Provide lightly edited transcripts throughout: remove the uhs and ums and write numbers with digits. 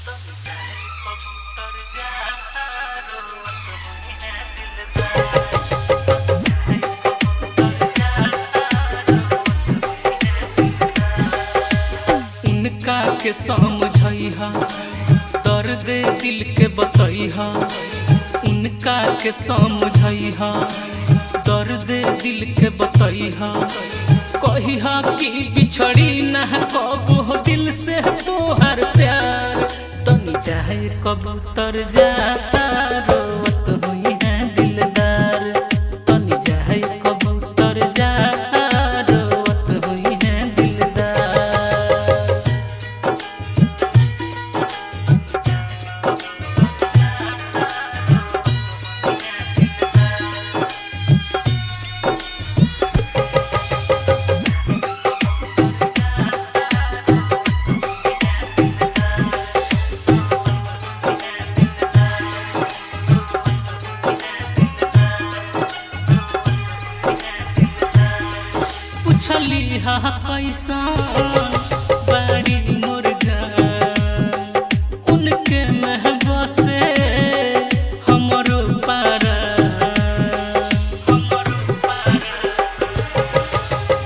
उनका के समझइहा, दर्द दिल के बतइहा। उनका के समझइहा, दर्द दिल के बतइहा। कहिहा कि बिछड़ी ना कबो दिल से तोहर प्यार। तनी चाहे कबूतर जा रोवत हुई है दिलदार। तनी चाहे कबूतर जा रोवत हुई है दिलदार। पूछलिहा कैसन बाड़ी मोर जान। उनके महबूब से हमरो पारा।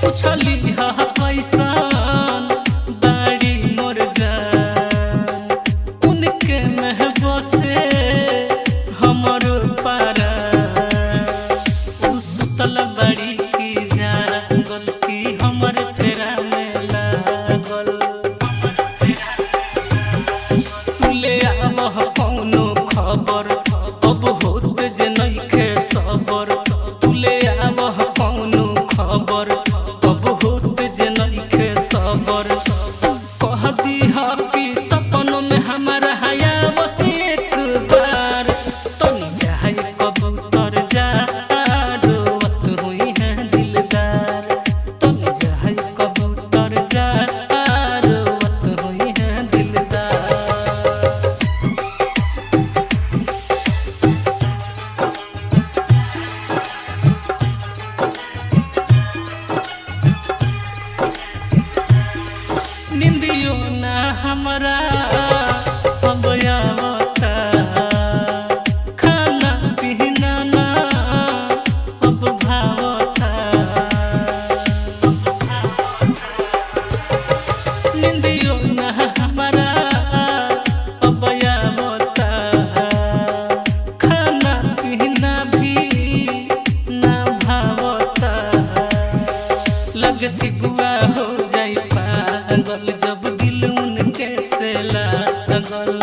पूछलिहा कैसन बाड़ी मोर जान। उनके महबूब से हमरो पारा। उ सुतल बड़ी की जागल की हमर तेरा में लागल। तुले आवह कौनो खबर, अब होत जे नइखे सबर। तुले आवह कौनो खबर, अब होत जे नइखे सबर। कह दीहा कि सपनों में हमारा हया बस एक बार। तनी चाहे कबूतर जा रोवत हुई है दिलदार। तनी चाहे कबूतर जा रोवत हुई है दिलदार। निंदियो ना हमरा अब आवता। खाना पीना ना अब भावता। निंदियो ना हमरा अब आवता। खाना पीना भी ना भावता। लग सिगुआ हो जाई पागल जब दिल उनके से लागल।